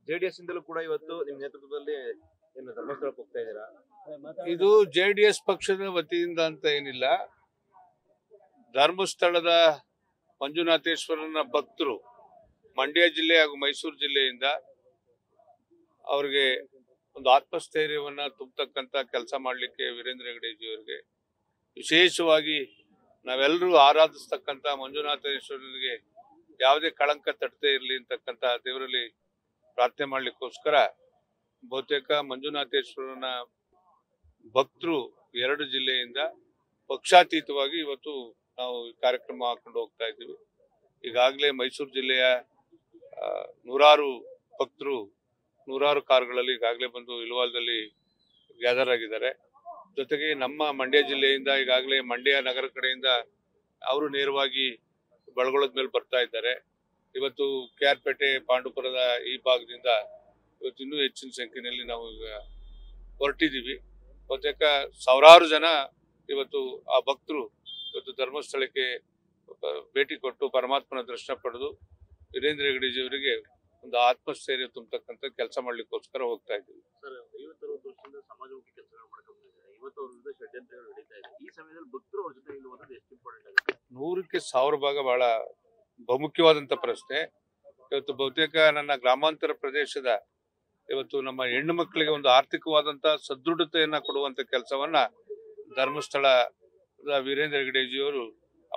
JDS ಇಂದಲೂ ಕೂಡ ಇವತ್ತು ನಿಮ್ಮ ನೇತೃತ್ವದಲ್ಲಿ ಏನು ಧರ್ಮಸ್ಥಳಕ್ಕೆ ಹೋಗ್ತಾ ಇದ್ದೀರಾ? ಇದು ಜೆಡಿಎಸ್ ಪಕ್ಷದ ವತಿಯಿಂದ ಅಂತ ಏನಿಲ್ಲ. ಧರ್ಮಸ್ಥಳದ ಮಂಜುನಾಥೇಶ್ವರನ ಭಕ್ತರು ಮಂಡ್ಯ ಜಿಲ್ಲೆ ಹಾಗೂ ಮೈಸೂರು ಜಿಲ್ಲೆಯಿಂದ ಅವರಿಗೆ ಒಂದು ಆತ್ಮಸ್ಥೈರ್ಯವನ್ನ ತುಂಬತಕ್ಕಂತ ಕೆಲಸ ಮಾಡಲಿಕ್ಕೆ ವೀರೇಂದ್ರ ಹೆಗಡೆಜಿ ಅವರಿಗೆ ವಿಶೇಷವಾಗಿ ನಾವೆಲ್ಲರೂ ಆರಾಧಿಸ್ತಕ್ಕಂಥ ಮಂಜುನಾಥೇಶ್ವರನಿಗೆ ಯಾವುದೇ ಕಳಂಕ ತಟ್ಟದೇ ಇರಲಿ ಅಂತಕ್ಕಂಥ ದೇವರಲ್ಲಿ ಪ್ರಾರ್ಥನೆ ಮಾಡ್ಲಿಕ್ಕೋಸ್ಕರ ಬಹುತೇಕ ಮಂಜುನಾಥೇಶ್ವರನ ಭಕ್ತರು 2 ಜಿಲ್ಲೆಯಿಂದ ಪಕ್ಷಾತೀತವಾಗಿ ಇವತ್ತು ನಾವು ಕಾರ್ಯಕ್ರಮ ಹಾಕೊಂಡು ಹೋಗ್ತಾ ಇದ್ದೀವಿ. ಈಗಾಗಲೇ ಮೈಸೂರು ಜಿಲ್ಲೆಯ ನೂರಾರು ಭಕ್ತರು 100 ಕಾರುಗಳಲ್ಲಿ ಈಗಾಗಲೇ ಬಂದು ಇಲ್ವಾಲ್ದಲ್ಲಿ ಗ್ಯಾದರ್ ಆಗಿದ್ದಾರೆ. ಜೊತೆಗೆ ನಮ್ಮ ಮಂಡ್ಯ ಜಿಲ್ಲೆಯಿಂದ ಈಗಾಗಲೇ ಮಂಡ್ಯ ನಗರ ಕಡೆಯಿಂದ ಅವರು ನೇರವಾಗಿ ಬಳಗೊಳದ ಮೇಲೆ ಬರ್ತಾ ಇದ್ದಾರೆ. ಇವತ್ತು KR-ಪೇಟೆ ಪಾಂಡುಪುರದ ಈ ಭಾಗದಿಂದ ಇವತ್ತು ಇನ್ನೂ ಹೆಚ್ಚಿನ ಸಂಖ್ಯೆಯಲ್ಲಿ ನಾವು ಈಗ ಹೊರಟಿದ್ದೀವಿ. ಬಹುತೇಕ ಸಾವಿರಾರು ಜನ ಇವತ್ತು ಆ ಭಕ್ತರು ಇವತ್ತು ಧರ್ಮಸ್ಥಳಕ್ಕೆ ಭೇಟಿ ಕೊಟ್ಟು ಪರಮಾತ್ಮನ ದರ್ಶನ ಪಡೆದು ವೀರೇಂದ್ರ ಹೆಗಡೆಜಿ ಅವರಿಗೆ ಒಂದು ಆತ್ಮಸ್ಥೈರ್ಯ ತುಂಬತಕ್ಕಂಥ ಕೆಲಸ ಮಾಡ್ಲಿಕ್ಕೋಸ್ಕರ ಹೋಗ್ತಾ ಇದ್ದೀವಿ. ಸರ್, 50-60 ವರ್ಷದಿಂದ ಸಮಾಜಮುಖಿ ಕೆಲಸಗಳು ಮಾಡ್ಕೊಂಡಿದ್ದಾರೆ. ಇವತ್ತು ಅವ್ರ ವಿರುದ್ಧ ಷಡ್ಯಂತ್ರಗಳು ನಡೀತಾ ಇದೆ. ಈ ಸಮಯದಲ್ಲಿ ಭಕ್ತರು ಅವ್ರ ಜೊತೆ ಇರುವಂತದ್ದು ಎಷ್ಟು ಇಂಪಾರ್ಟೆಂಟ್ ಆಗುತ್ತೆ? 100ಕ್ಕೆ 1000 ಭಾಗ ಬಹಳ ಬಹುಮುಖ್ಯವಾದಂತ ಪ್ರಶ್ನೆ. ಇವತ್ತು ಬಹುತೇಕ ನನ್ನ ಗ್ರಾಮಾಂತರ ಪ್ರದೇಶದ ಇವತ್ತು ನಮ್ಮ ಹೆಣ್ಣು ಮಕ್ಕಳಿಗೆ ಒಂದು ಆರ್ಥಿಕವಾದಂತ ಸದೃಢತೆಯನ್ನ ಕೊಡುವಂತ ಕೆಲಸವನ್ನ ಧರ್ಮಸ್ಥಳದ ವೀರೇಂದ್ರ ಹೆಗಡೆಜಿಯವರು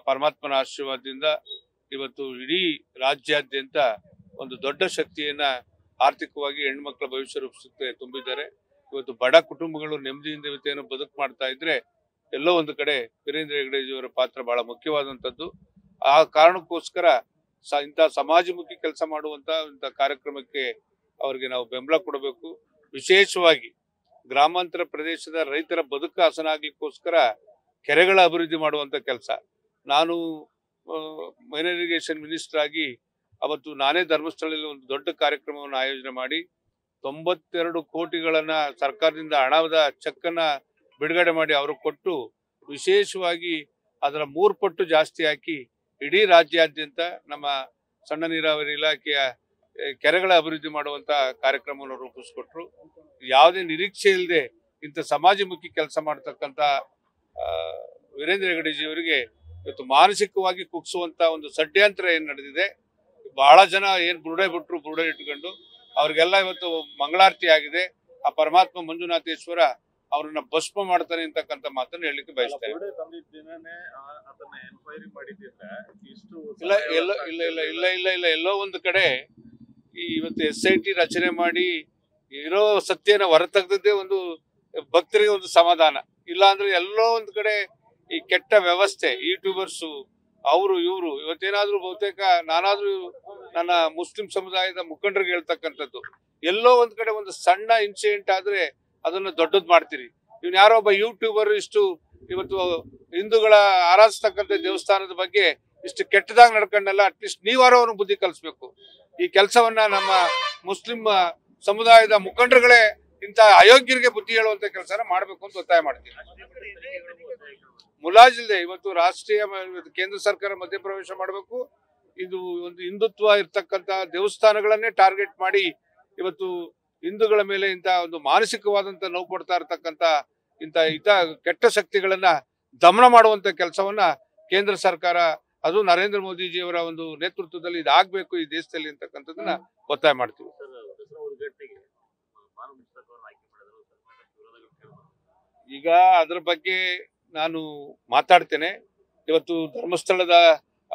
ಪರಮಾತ್ಮನ ಆಶೀರ್ವಾದದಿಂದ ಇವತ್ತು ಇಡೀ ರಾಜ್ಯಾದ್ಯಂತ ಒಂದು ದೊಡ್ಡ ಶಕ್ತಿಯನ್ನ ಆರ್ಥಿಕವಾಗಿ ಹೆಣ್ಮಕ್ಳ ಭವಿಷ್ಯ ರೂಪಿಸುತ್ತೆ ತುಂಬಿದ್ದಾರೆ. ಇವತ್ತು ಬಡ ಕುಟುಂಬಗಳು ನೆಮ್ಮದಿಯಿಂದ ಇವತ್ತೇನು ಬದುಕು ಮಾಡ್ತಾ ಇದ್ರೆ ಎಲ್ಲೋ ಒಂದು ಕಡೆ ವೀರೇಂದ್ರ ಹೆಗಡೆಜಿಯವರ ಪಾತ್ರ ಬಹಳ ಮುಖ್ಯವಾದಂಥದ್ದು. ಆ ಕಾರಣಕ್ಕೋಸ್ಕರ ಇಂಥ ಸಮಾಜಮುಖಿ ಕೆಲಸ ಮಾಡುವಂತ ಇಂಥ ಕಾರ್ಯಕ್ರಮಕ್ಕೆ ಅವರಿಗೆ ನಾವು ಬೆಂಬಲ ಕೊಡಬೇಕು. ವಿಶೇಷವಾಗಿ ಗ್ರಾಮಾಂತರ ಪ್ರದೇಶದ ರೈತರ ಬದುಕು ಹಸನಾಗ್ಲಿಕ್ಕೋಸ್ಕರ ಕೆರೆಗಳ ಅಭಿವೃದ್ಧಿ ಮಾಡುವಂತ ಕೆಲಸ. ನಾನು ಮೈನರ್ ಇರಿಗೇಷನ್ ಮಿನಿಸ್ಟರ್ ಆಗಿ ಅವತ್ತು ನಾನೇ ಧರ್ಮಸ್ಥಳದಲ್ಲಿ ಒಂದು ದೊಡ್ಡ ಕಾರ್ಯಕ್ರಮವನ್ನು ಆಯೋಜನೆ ಮಾಡಿ 92 ಕೋಟಿಗಳನ್ನ ಸರ್ಕಾರದಿಂದ ಹಣದ ಚೆಕ್ ಅನ್ನ ಬಿಡುಗಡೆ ಮಾಡಿ ಅವರು ಕೊಟ್ಟು ವಿಶೇಷವಾಗಿ ಅದರ 3 ಪಟ್ಟು ಜಾಸ್ತಿ ಹಾಕಿ ಇಡೀ ರಾಜ್ಯಾದ್ಯಂತ ನಮ್ಮ ಸಣ್ಣ ನೀರಾವರಿ ಇಲಾಖೆಯ ಕೆರೆಗಳ ಅಭಿವೃದ್ಧಿ ಮಾಡುವಂತ ಕಾರ್ಯಕ್ರಮವನ್ನು ರೂಪಿಸ್ಕೊಟ್ರು. ಯಾವುದೇ ನಿರೀಕ್ಷೆ ಇಲ್ಲದೆ ಇಂಥ ಸಮಾಜಮುಖಿ ಕೆಲಸ ಮಾಡತಕ್ಕಂತ ವೀರೇಂದ್ರ ಹೆಗಡೆಜಿ ಅವರಿಗೆ ಇವತ್ತು ಮಾನಸಿಕವಾಗಿ ಕುಗ್ಸುವಂತ ಒಂದು ಷಡ್ಯಂತ್ರ ಏನ್ ನಡೆದಿದೆ. ಬಹಳ ಜನ ಏನ್ ಬುರುಡೆ ಬಿಟ್ರು ಬುರುಡೆ ಇಟ್ಕೊಂಡು ಅವ್ರಿಗೆಲ್ಲ ಇವತ್ತು ಮಂಗಳಾರತಿ ಆಗಿದೆ. ಆ ಪರಮಾತ್ಮ ಮಂಜುನಾಥೇಶ್ವರ ಅವ್ರನ್ನ ಭಸ್ಮ ಮಾಡ್ತಾನೆ ಅಂತಕ್ಕಂಥ ಮಾತನ್ನು ಹೇಳಲಿಕ್ಕೆ ಬಯಸ್ತೇನೆ. ಎಲ್ಲೋ ಒಂದು ಕಡೆ ಇವತ್ತು SIT ರಚನೆ ಮಾಡಿ ಇರೋ ಸತ್ಯನ ಹೊರತೆಗೆದದ್ದೇ ಒಂದು ಭಕ್ತರಿಗೆ ಒಂದು ಸಮಾಧಾನ. ಇಲ್ಲ ಅಂದ್ರೆ ಎಲ್ಲೋ ಒಂದು ಕಡೆ ಈ ಕೆಟ್ಟ ವ್ಯವಸ್ಥೆ ಯೂಟ್ಯೂಬರ್ಸು ಅವರು ಇವರು ಇವತ್ತೇನಾದ್ರೂ ಬಹುತೇಕ ನಾನಾದ್ರೂ ನನ್ನ ಮುಸ್ಲಿಂ ಸಮುದಾಯದ ಮುಖಂಡರಿಗೆ ಹೇಳ್ತಕ್ಕಂಥದ್ದು, ಎಲ್ಲೋ ಒಂದ್ ಕಡೆ ಒಂದು ಸಣ್ಣ ಇನ್ಸಿಡೆಂಟ್ ಆದ್ರೆ ಅದನ್ನ ದೊಡ್ಡದ್ ಮಾಡ್ತೀರಿ. ಇವ್ನ ಯಾರೋ ಒಬ್ಬ ಯೂಟ್ಯೂಬರ್ ಇಷ್ಟು ಇವತ್ತು ಹಿಂದೂಗಳ ಆರಾಧಿಸ್ತಕ್ಕಂಥ ದೇವಸ್ಥಾನದ ಬಗ್ಗೆ ಇಷ್ಟು ಕೆಟ್ಟದಾಗಿ ನಡ್ಕೊಂಡಲ್ಲ, ಅಟ್ಲೀಸ್ಟ್ ನೀವಾರೋ ಅವ್ರನ್ನ ಬುದ್ಧಿ ಕಲಿಸ್ಬೇಕು. ಈ ಕೆಲಸವನ್ನ ನಮ್ಮ ಮುಸ್ಲಿಂ ಸಮುದಾಯದ ಮುಖಂಡರುಗಳೇ ಇಂಥ ಅಯೋಗ್ಯರಿಗೆ ಬುದ್ಧಿ ಹೇಳುವಂತ ಕೆಲಸನ ಮಾಡ್ಬೇಕು ಅಂತ ಒತ್ತಾಯ ಮಾಡ್ತೀನಿ. ಮುಲಾಜಿಲ್ದೆ ಇವತ್ತು ರಾಷ್ಟ್ರೀಯ ಕೇಂದ್ರ ಸರ್ಕಾರ ಮಧ್ಯಪ್ರವೇಶ ಮಾಡಬೇಕು. ಇದು ಒಂದು ಹಿಂದುತ್ವ ಇರ್ತಕ್ಕಂಥ ದೇವಸ್ಥಾನಗಳನ್ನೇ ಟಾರ್ಗೆಟ್ ಮಾಡಿ ಇವತ್ತು ಹಿಂದೂಗಳ ಮೇಲೆ ಇಂಥ ಒಂದು ಮಾನಸಿಕವಾದಂತ ನೋವು ಕೊಡ್ತಾ ಇರ್ತಕ್ಕಂಥ ಇಂಥ ಕೆಟ್ಟ ಶಕ್ತಿಗಳನ್ನ ದಮನ ಮಾಡುವಂತ ಕೆಲಸವನ್ನ ಕೇಂದ್ರ ಸರ್ಕಾರ ಅದು ನರೇಂದ್ರ ಮೋದಿಜಿಯವರ ಒಂದು ನೇತೃತ್ವದಲ್ಲಿ ಇದಾಗಬೇಕು ಈ ದೇಶದಲ್ಲಿ ಅಂತಕ್ಕಂಥದ್ದನ್ನ ಒತ್ತಾಯ ಮಾಡ್ತೀವಿ. ಈಗ ಅದರ ಬಗ್ಗೆ ನಾನು ಮಾತಾಡ್ತೇನೆ. ಇವತ್ತು ಧರ್ಮಸ್ಥಳದ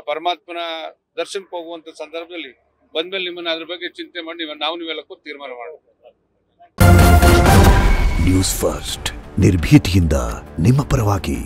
ಪರಮಾತ್ಮನ ದರ್ಶನಕ್ಕೆ ಹೋಗುವಂತ ಸಂದರ್ಭದಲ್ಲಿ ಬಂದ್ಮೇಲೆ ನಿಮ್ಮನ್ನ ಅದ್ರ ಬಗ್ಗೆ ಚಿಂತೆ ಮಾಡಿ ನೀವೆಲ್ಲಕ್ಕೂ ತೀರ್ಮಾನ ಮಾಡೋಣ. ನ್ಯೂಸ್ ಫಸ್ಟ್ ನಿರ್ಭೀತಿಯಿಂದ ನಿಮ್ಮ ಪರವಾಗಿ.